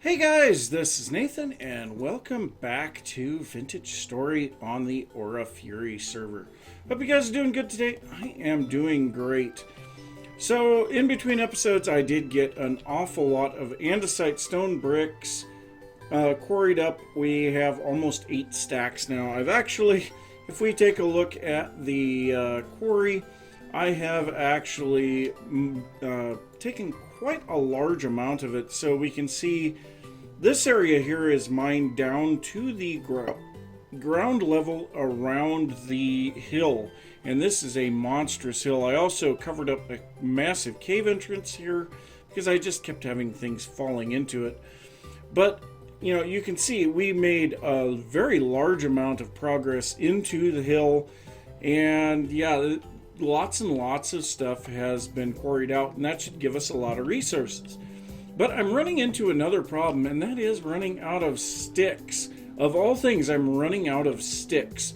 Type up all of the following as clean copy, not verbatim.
Hey guys, this is Nathan, and welcome back to Vintage Story on the Aura Fury server. Hope you guys are doing good today. I am doing great. So, in between episodes, I did get an awful lot of andesite stone bricks quarried up. We have almost 8 stacks now. I've actually, if we take a look at the quarry, I have actually taken quite a large amount of it, so we can see this area here is mined down to the ground level around the hill, and this is a monstrous hill. I also covered up a massive cave entrance here because I just kept having things falling into it. But you know, you can see we made a very large amount of progress into the hill, and yeah, lots and lots of stuff has been quarried out, and that should give us a lot of resources. But I'm running into another problem, and that is running out of sticks. Of all things, I'm running out of sticks.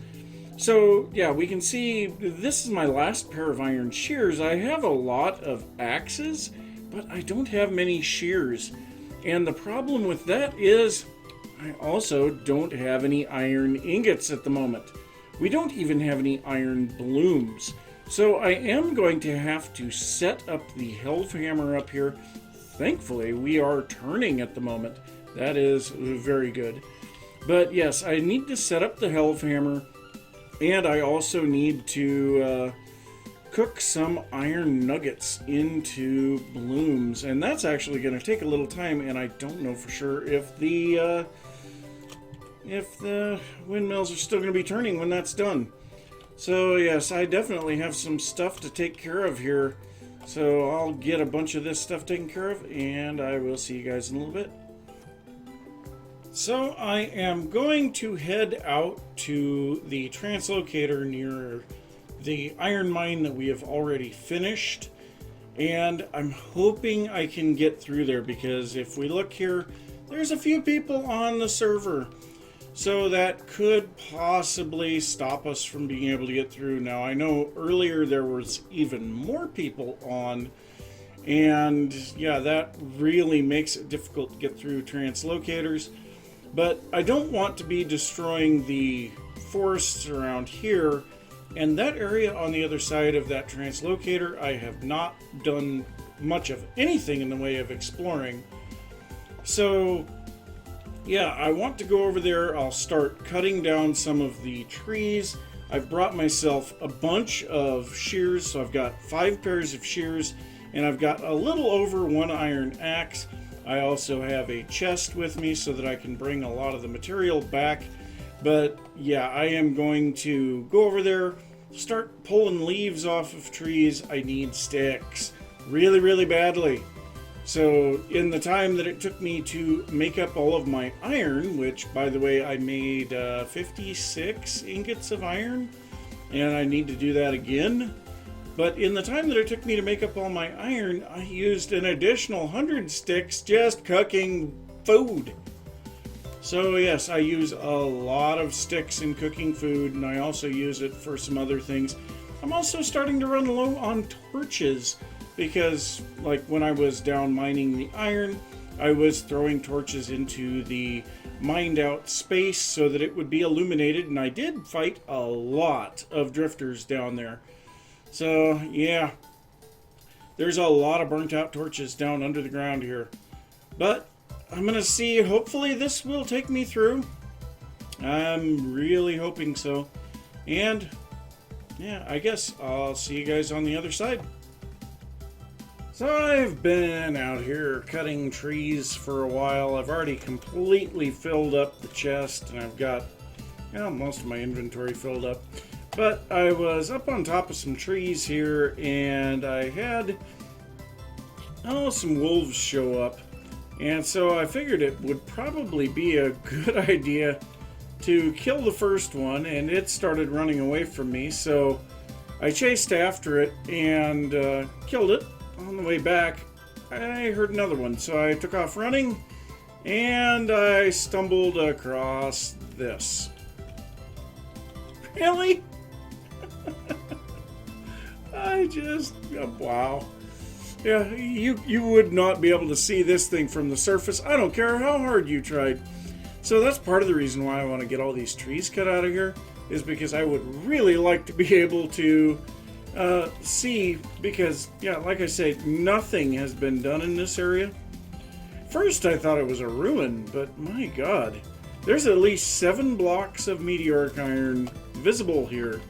So yeah, we can see this is my last pair of iron shears. I have a lot of axes, but I don't have many shears. And the problem with that is I also don't have any iron ingots at the moment. We don't even have any iron blooms. So I am going to have to set up the Hellhammer up here. Thankfully, we are turning at the moment. That is very good. But yes, I need to set up the Hellhammer, and I also need to cook some iron nuggets into blooms, and that's actually going to take a little time, and I don't know for sure if the windmills are still going to be turning when that's done. So yes, I definitely have some stuff to take care of here. So I'll get a bunch of this stuff taken care of, and I will see you guys in a little bit. So I am going to head out to the translocator near the iron mine that we have already finished. And I'm hoping I can get through there, because if we look here, there's a few people on the server. So that could possibly stop us from being able to get through. Now, I know earlier there was even more people on, and yeah, that really makes it difficult to get through translocators. But I don't want to be destroying the forests around here, and that area on the other side of that translocator, I have not done much of anything in the way of exploring. So yeah, I want to go over there. I'll start cutting down some of the trees. I've brought myself a bunch of shears, so I've got 5 pairs of shears, and I've got a little over 1 iron axe. I also have a chest with me so that I can bring a lot of the material back. But yeah, I am going to go over there, start pulling leaves off of trees. I need sticks really, really badly. So in the time that it took me to make up all of my iron, which by the way I made 56 ingots of iron, and I need to do that again. But in the time that it took me to make up all my iron, I used an additional 100 sticks just cooking food. So yes, I use a lot of sticks in cooking food, and I also use it for some other things. I'm also starting to run low on torches, because like when I was down mining the iron, I was throwing torches into the mined out space so that it would be illuminated, and I did fight a lot of drifters down there. So yeah, there's a lot of burnt out torches down under the ground here. But I'm gonna see, hopefully this will take me through. I'm really hoping so. And yeah, I guess I'll see you guys on the other side. So I've been out here cutting trees for a while. I've already completely filled up the chest, and I've got, you know, most of my inventory filled up. But I was up on top of some trees here, and I had some wolves show up. And so I figured it would probably be a good idea to kill the first one, and it started running away from me. So I chased after it and killed it. On the way back, I heard another one, so I took off running, and I stumbled across this. Really? wow. Yeah, you would not be able to see this thing from the surface. I don't care how hard you tried. So that's part of the reason why I want to get all these trees cut out of here, is because I would really like to be able to see, because, yeah, like I say, nothing has been done in this area. First I thought it was a ruin, but my god, there's at least 7 blocks of meteoric iron visible here.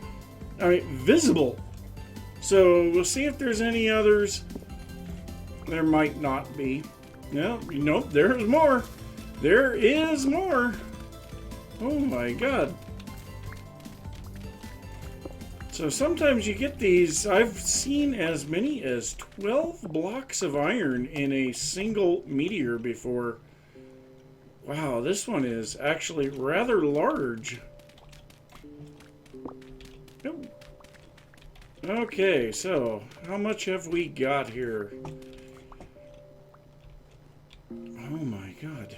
I mean, visible! So we'll see if there's any others. There might not be. No, nope, there's more. There is more. Oh my god. So sometimes you get these, I've seen as many as 12 blocks of iron in a single meteor before. Wow, this one is actually rather large. Nope. Okay, so how much have we got here? Oh my god.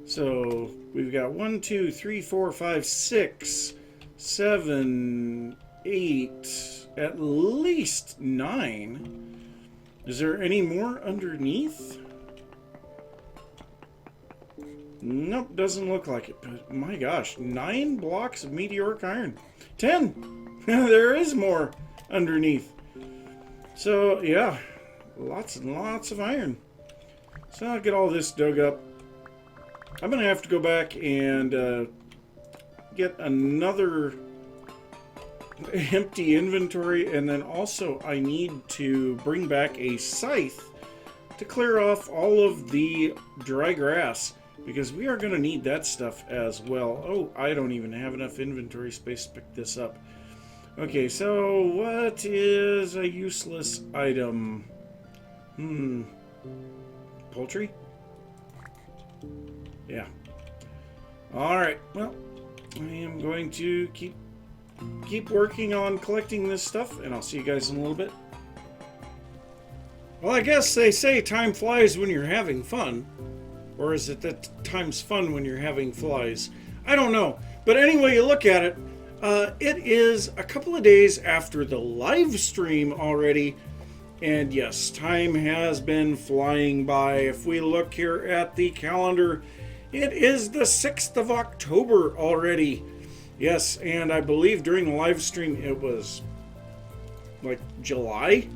So we've got 1, 2, 3, 4, 5, 6, 7, 8, at least 9. Is there any more underneath? Nope, doesn't look like it. But my gosh, 9 blocks of meteoric iron. 10! There is more underneath. So yeah, lots and lots of iron. So I'll get all this dug up. I'm going to have to go back and get another empty inventory, and then also I need to bring back a scythe to clear off all of the dry grass, because we are going to need that stuff as well. Oh, I don't even have enough inventory space to pick this up. Okay, so what is a useless item? Poultry? Yeah. Alright, well, I am going to keep working on collecting this stuff, and I'll see you guys in a little bit. Well, I guess they say time flies when you're having fun. Or is it that time's fun when you're having flies? I don't know. But anyway you look at it, it is a couple of days after the live stream already. And yes, time has been flying by. If we look here at the calendar, it is the 6th of October already. Yes, and I believe during the live stream it was like July.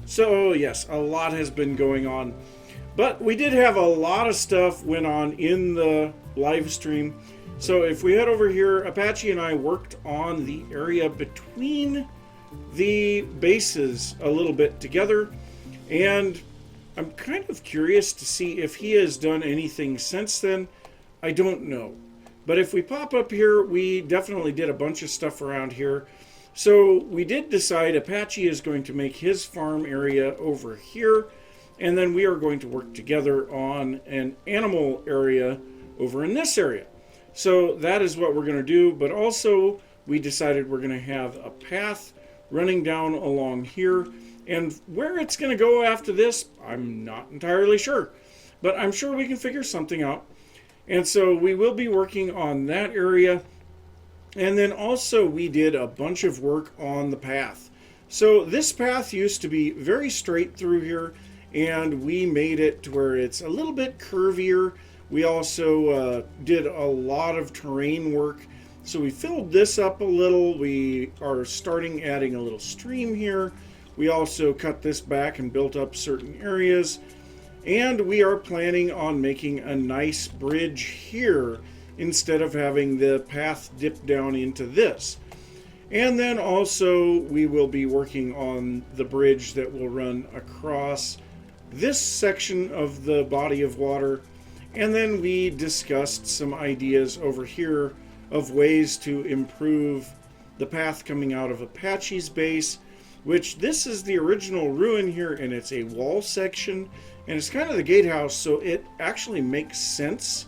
So yes, a lot has been going on. But we did have a lot of stuff went on in the live stream. So if we head over here, Apache and I worked on the area between the bases a little bit together. And I'm kind of curious to see if he has done anything since then. I don't know. But if we pop up here, we definitely did a bunch of stuff around here. So we did decide Apache is going to make his farm area over here. And then we are going to work together on an animal area over in this area. So that is what we're going to do. But also we decided we're going to have a path running down along here. And where it's going to go after this, I'm not entirely sure. But I'm sure we can figure something out. And so we will be working on that area. And then also we did a bunch of work on the path. So this path used to be very straight through here. And we made it to where it's a little bit curvier. We also did a lot of terrain work. So we filled this up a little. We are starting adding a little stream here. We also cut this back and built up certain areas. And we are planning on making a nice bridge here instead of having the path dip down into this. And then also we will be working on the bridge that will run across this section of the body of water. And then we discussed some ideas over here of ways to improve the path coming out of Apache's base, which this is the original ruin here, and it's a wall section, and it's kind of the gatehouse, so it actually makes sense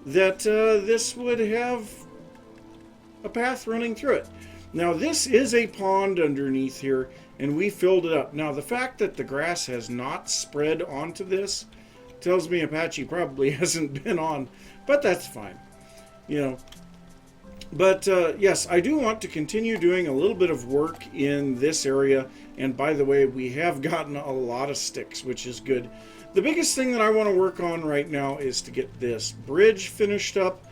that this would have a path running through it. Now this is a pond underneath here, and we filled it up. Now the fact that the grass has not spread onto this tells me Apache probably hasn't been on, but that's fine. You know, But yes, I do want to continue doing a little bit of work in this area. And by the way, we have gotten a lot of sticks, which is good. The biggest thing that I want to work on right now is to get this bridge finished up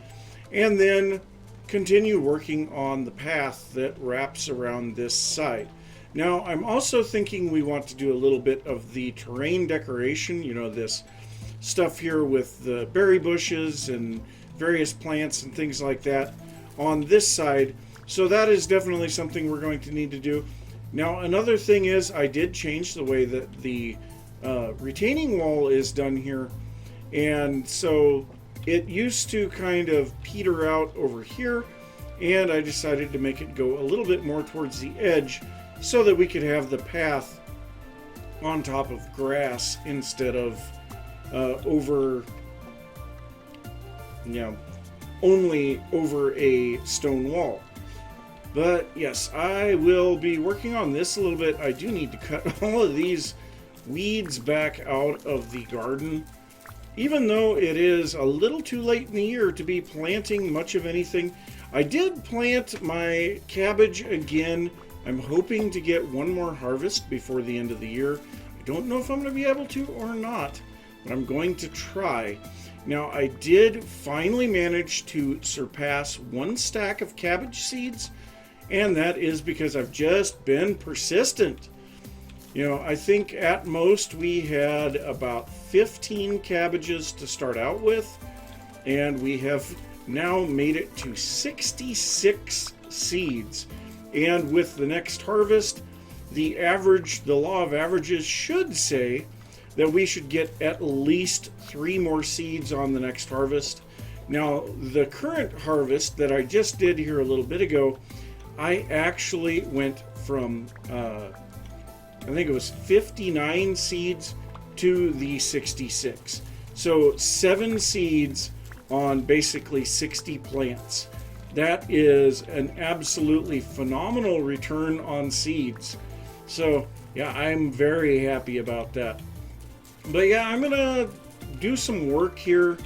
and then continue working on the path that wraps around this side. Now, I'm also thinking we want to do a little bit of the terrain decoration, you know, this stuff here with the berry bushes and various plants and things like that on this side. So that is definitely something we're going to need to do. Now, another thing is I did change the way that the retaining wall is done here. And so it used to kind of peter out over here, and I decided to make it go a little bit more towards the edge so that we could have the path on top of grass instead of over, you know, only over a stone wall. But yes, I will be working on this a little bit. I do need to cut all of these weeds back out of the garden. Even though it is a little too late in the year to be planting much of anything, I did plant my cabbage again. I'm hoping to get one more harvest before the end of the year. I don't know if I'm going to be able to or not, but I'm going to try. Now, I did finally manage to surpass one stack of cabbage seeds, and that is because I've just been persistent. You know, I think at most we had about 15 cabbages to start out with, and we have now made it to 66 seeds. And with the next harvest, the law of averages should say that we should get at least 3 more seeds on the next harvest. Now, the current harvest that I just did here a little bit ago, I actually went from I think it was 59 seeds to the 66. So 7 seeds on basically 60 plants. That is an absolutely phenomenal return on seeds. So yeah, I'm very happy about that. But yeah, I'm gonna do some work here,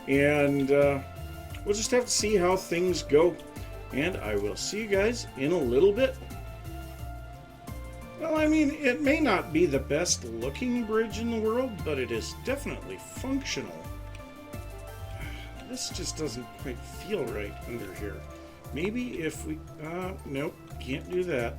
and we'll just have to see how things go. And I will see you guys in a little bit. Well, I mean, it may not be the best looking bridge in the world, but it is definitely functional. This just doesn't quite feel right under here. Maybe if we... nope, can't do that.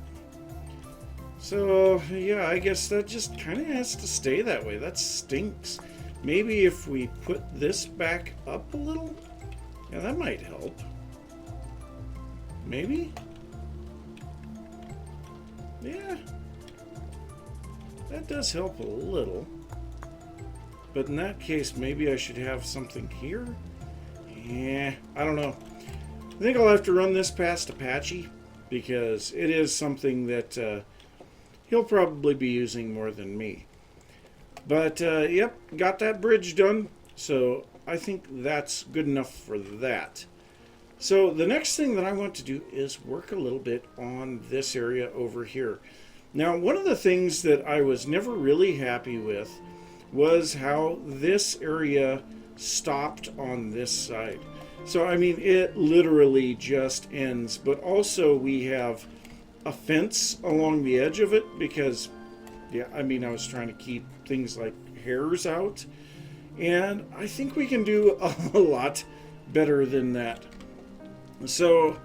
So, yeah, I guess that just kind of has to stay that way. That stinks. Maybe if we put this back up a little? Yeah, that might help. Maybe? Yeah. That does help a little. But in that case, maybe I should have something here? Yeah, I don't know. I think I'll have to run this past Apache, because it is something that he'll probably be using more than me. But, yep, got that bridge done, so I think that's good enough for that. So the next thing that I want to do is work a little bit on this area over here. Now, one of the things that I was never really happy with was how this area stopped on this side. So, I mean, it literally just ends, but also we have a fence along the edge of it because, yeah, I mean, I was trying to keep things like hares out, and I think we can do a lot better than that. So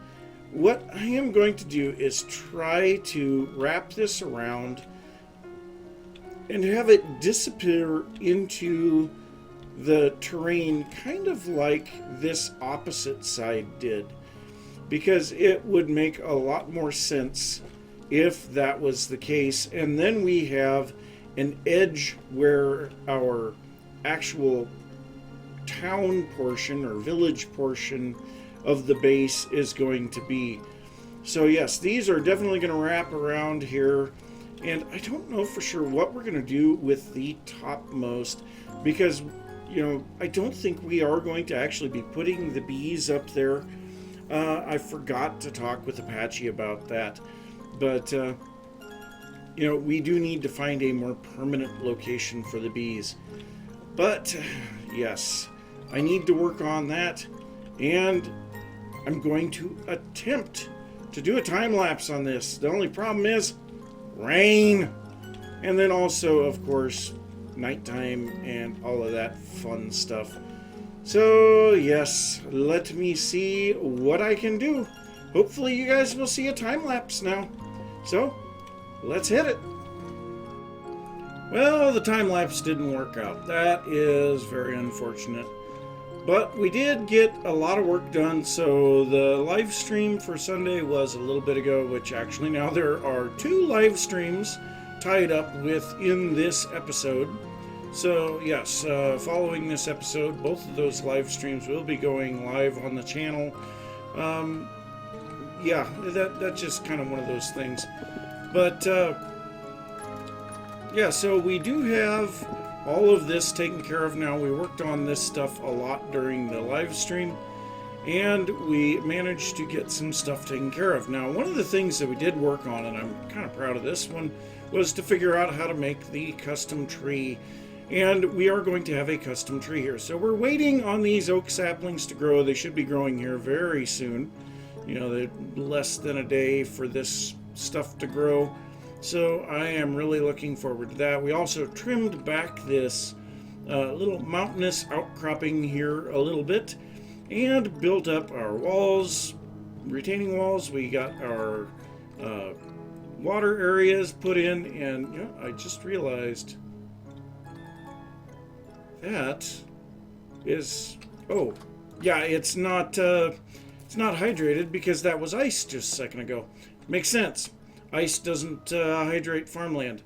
what I am going to do is try to wrap this around and have it disappear into the terrain, kind of like this opposite side did, because it would make a lot more sense if that was the case. And then we have an edge where our actual town portion or village portion of the base is going to be. So yes, these are definitely going to wrap around here, and I don't know for sure what we're going to do with the topmost, because, you know, I don't think we are going to actually be putting the bees up there. I forgot to talk with Apache about that, but you know, we do need to find a more permanent location for the bees. But yes, I need to work on that, and I'm going to attempt to do a time lapse on this. The only problem is rain, and then also, of course, nighttime and all of that fun stuff. So yes, let me see what I can do. Hopefully you guys will see a time lapse now. So let's hit it. Well, the time lapse didn't work out. That is very unfortunate. But we did get a lot of work done. So the live stream for Sunday was a little bit ago, which actually now there are 2 live streams tied up within this episode. So yes, following this episode, both of those live streams will be going live on the channel. Yeah, that's just kind of one of those things. But yeah, so we do have all of this taken care of now. We worked on this stuff a lot during the live stream, and we managed to get some stuff taken care of. Now, one of the things that we did work on, and I'm kind of proud of this one, was to figure out how to make the custom tree. And we are going to have a custom tree here. So we're waiting on these oak saplings to grow. They should be growing here very soon. You know, they're less than a day for this stuff to grow. So I am really looking forward to that. We also trimmed back this little mountainous outcropping here a little bit and built up our walls, retaining walls. We got our water areas put in, and you know, I just realized that is, oh yeah, it's not hydrated because that was ice just a second ago. Makes sense. Ice doesn't hydrate farmland.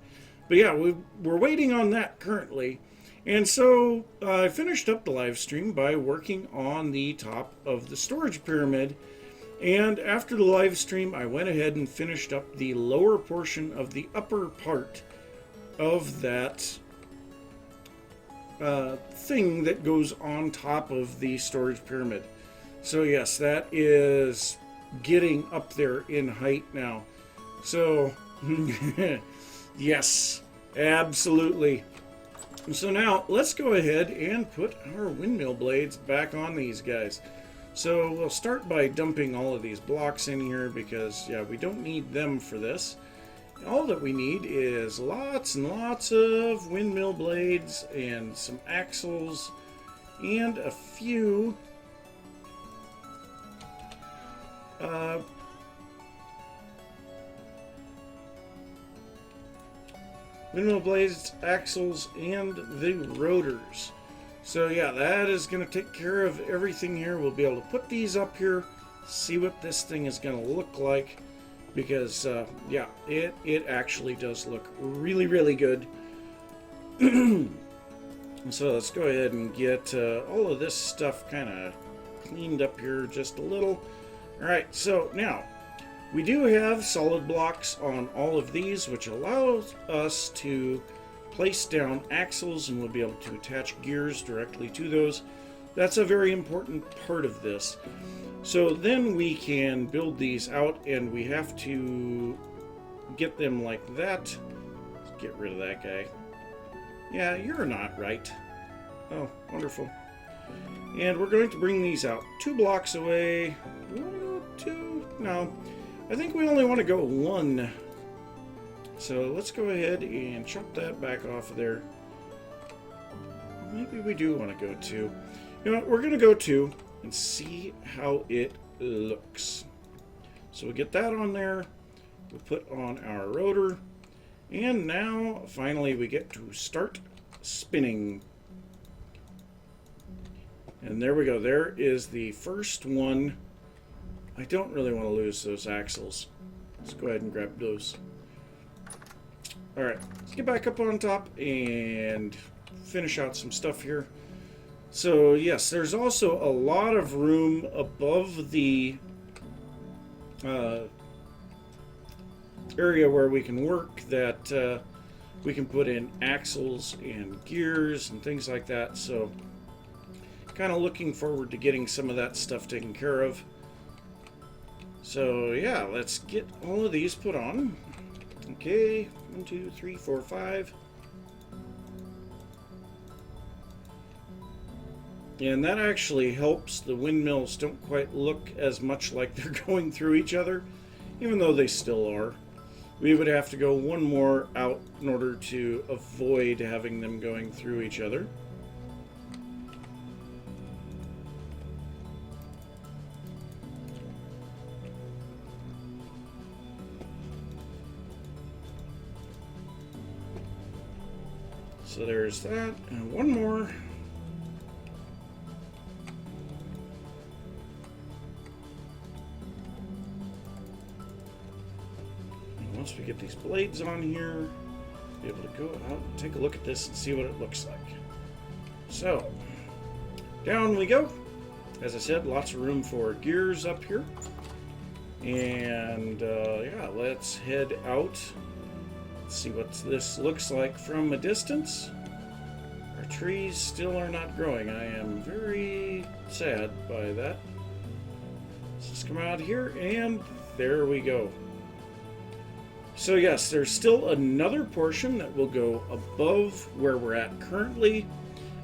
But yeah, we're waiting on that currently. And so I finished up the live stream by working on the top of the storage pyramid. And after the live stream, I went ahead and finished up the lower portion of the upper part of that thing that goes on top of the storage pyramid. So yes, that is getting up there in height now. So yes, absolutely. So now let's go ahead and put our windmill blades back on these guys. So we'll start by dumping all of these blocks in here because yeah, we don't need them for this. All that we need is lots and lots of windmill blades and some axles and a few windmill blades, axles, and the rotors. So yeah, that is going to take care of everything here. We'll be able to put these up here, see what this thing is going to look like. Because, yeah, it actually does look really, really good. So let's go ahead and get all of this stuff kind of cleaned up here just a little. Alright, so now, we do have solid blocks on all of these, which allows us to place down axles, and we'll be able to attach gears directly to those. That's a very important part of this. So then we can build these out, and we have to get them like that. Let's get rid of that guy. Yeah, you're not right. Oh, wonderful. And we're going to bring these out 2 blocks away. 1, 2, no. I think we only want to go 1. So let's go ahead and chop that back off of there. Maybe we do want to go 2. You know what, we're going to go 2. And see how it looks. So we get that on there. We put on our rotor. And now, finally, we get to start spinning. And there we go. There is the first one. I don't really want to lose those axles. Let's go ahead and grab those. Alright, let's get back up on top and finish out some stuff here. So yes, there's also a lot of room above the area where we can work that we can put in axles and gears and things like that. So kind of looking forward to getting some of that stuff taken care of. So yeah, let's get all of these put on. Okay, 1, 2, 3, 4, 5. And that actually helps. The windmills don't quite look as much like they're going through each other, even though they still are. We would have to go one more out in order to avoid having them going through each other. So there's that, and one more. And once we get these blades on here, be able to go out and take a look at this and see what it looks like. So, down we go. As I said, lots of room for gears up here. And yeah, let's head out. See what this looks like from a distance. Our trees still are not growing. I am very sad by that. Let's just come out here, and there we go. So yes, there's still another portion that will go above where we're at currently,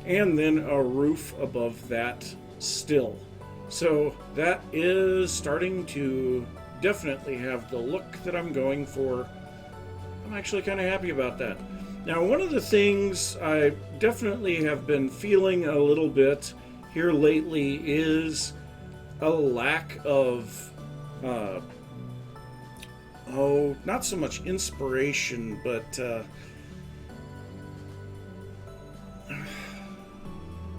and then a roof above that still. So that is starting to definitely have the look that I'm going for. I'm actually kind of happy about that. Now, one of the things I definitely have been feeling a little bit here lately is a lack of, not so much inspiration, but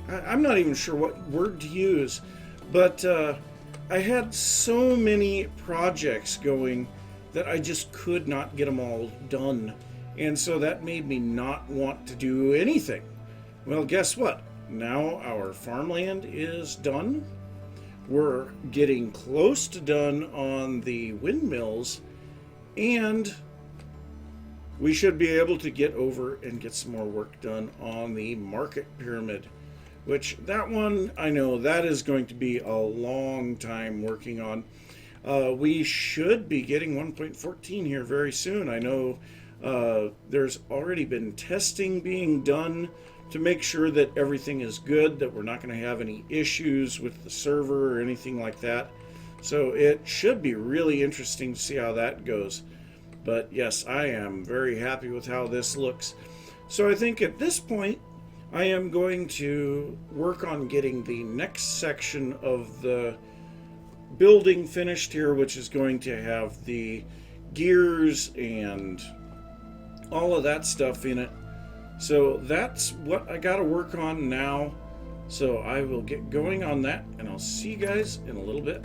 I'm not even sure what word to use, but I had so many projects going that I just could not get them all done. And so that made me not want to do anything. Well, guess what? Now our farmland is done. We're getting close to done on the windmills, and we should be able to get over and get some more work done on the market pyramid, which that one, I know that is going to be a long time working on. We should be getting 1.14 here very soon. I know there's already been testing being done to make sure that everything is good, that we're not going to have any issues with the server or anything like that. So it should be really interesting to see how that goes. But yes, I am very happy with how this looks. So I think at this point, I am going to work on getting the next section of the building finished here, which is going to have the gears and all of that stuff in it. So that's what I got to work on now. So I will get going on that, and I'll see you guys in a little bit.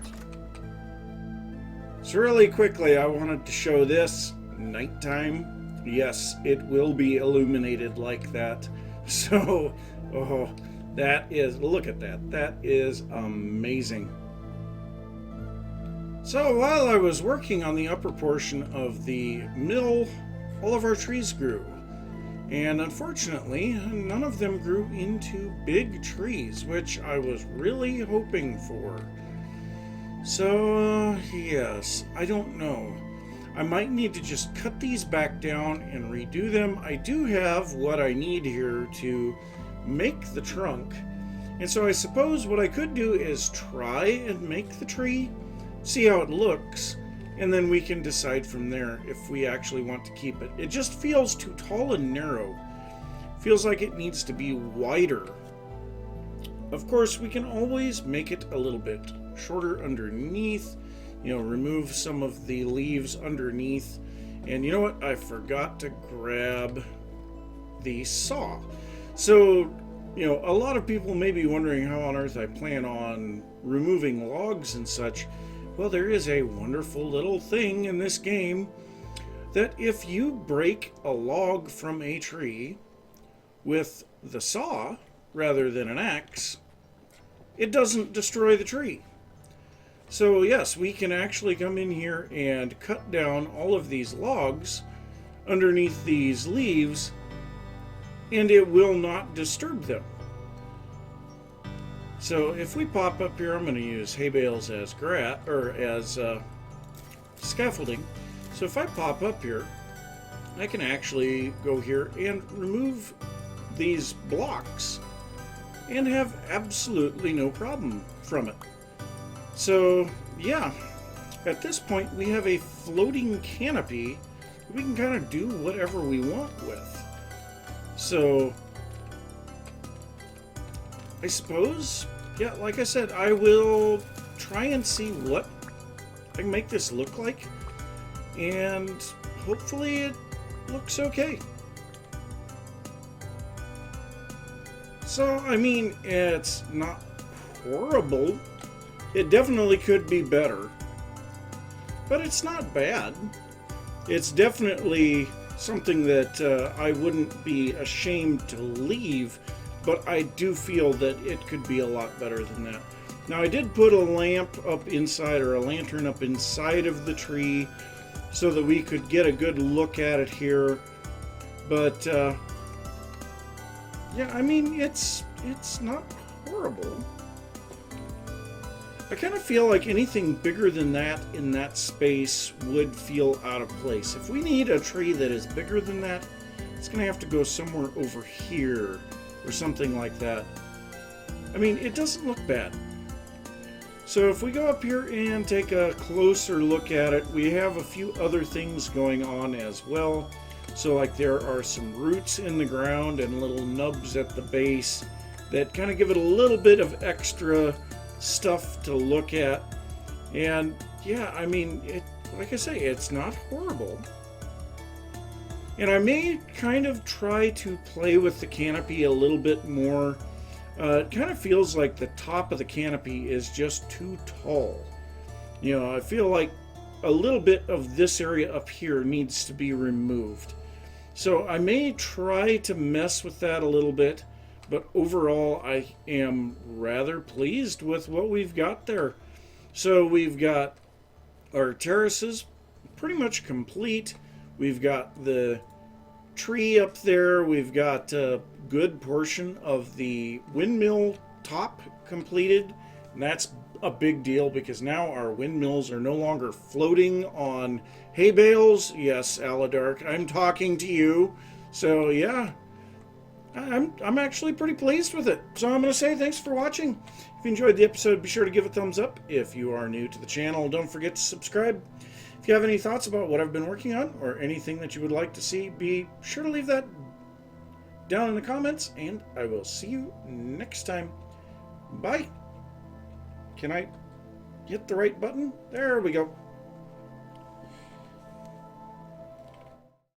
So really quickly, I wanted to show this nighttime. Yes, it will be illuminated like that. So, oh, that is, look at that. That is amazing. So while I was working on the upper portion of the mill, all of our trees grew. And unfortunately, none of them grew into big trees, which I was really hoping for. So, yes, I don't know. I might need to just cut these back down and redo them. I do have what I need here to make the trunk. And so I suppose what I could do is try and make the tree, see how it looks, and then we can decide from there if we actually want to keep it. It just feels too tall and narrow. Feels like it needs to be wider. Of course, we can always make it a little bit shorter underneath, remove some of the leaves underneath. And you know what? I forgot to grab the saw. So, a lot of people may be wondering how on earth I plan on removing logs and such. Well, there is a wonderful little thing in this game that if you break a log from a tree with the saw rather than an axe, it doesn't destroy the tree. So yes, we can actually come in here and cut down all of these logs underneath these leaves, and it will not disturb them. So if we pop up here, I'm going to use hay bales as scaffolding. So if I pop up here, I can actually go here and remove these blocks and have absolutely no problem from it. So yeah, at this point we have a floating canopy we can kind of do whatever we want with. So I suppose, yeah, like I said, I will try and see what I can make this look like, and hopefully it looks okay. So, I mean, it's not horrible. It definitely could be better, but it's not bad. It's definitely something that I wouldn't be ashamed to leave, but I do feel that it could be a lot better than that. Now, I did put a lamp up inside, or a lantern up inside of the tree, so that we could get a good look at it here. But yeah, I mean, it's not horrible. I kind of feel like anything bigger than that in that space would feel out of place. If we need a tree that is bigger than that, it's going to have to go somewhere over here or something like that. I mean, it doesn't look bad. So if we go up here and take a closer look at it, we have a few other things going on as well. So like there are some roots in the ground and little nubs at the base that kind of give it a little bit of extra stuff to look at. And yeah, I mean, like I say, it's not horrible. And I may kind of try to play with the canopy a little bit more. It kind of feels like the top of the canopy is just too tall. You know, I feel like a little bit of this area up here needs to be removed. So I may try to mess with that a little bit, but overall I am rather pleased with what we've got there. So we've got our terraces pretty much complete. We've got the tree up there. We've got a good portion of the windmill top completed. And that's a big deal because now our windmills are no longer floating on hay bales. Yes, Aladark, I'm talking to you. So yeah, I'm actually pretty pleased with it. So I'm going to say thanks for watching. If you enjoyed the episode, be sure to give it a thumbs up. If you are new to the channel, don't forget to subscribe. If you have any thoughts about what I've been working on or anything that you would like to see, be sure to leave that down in the comments, and I will see you next time. Bye. Can I hit the right button? There we go.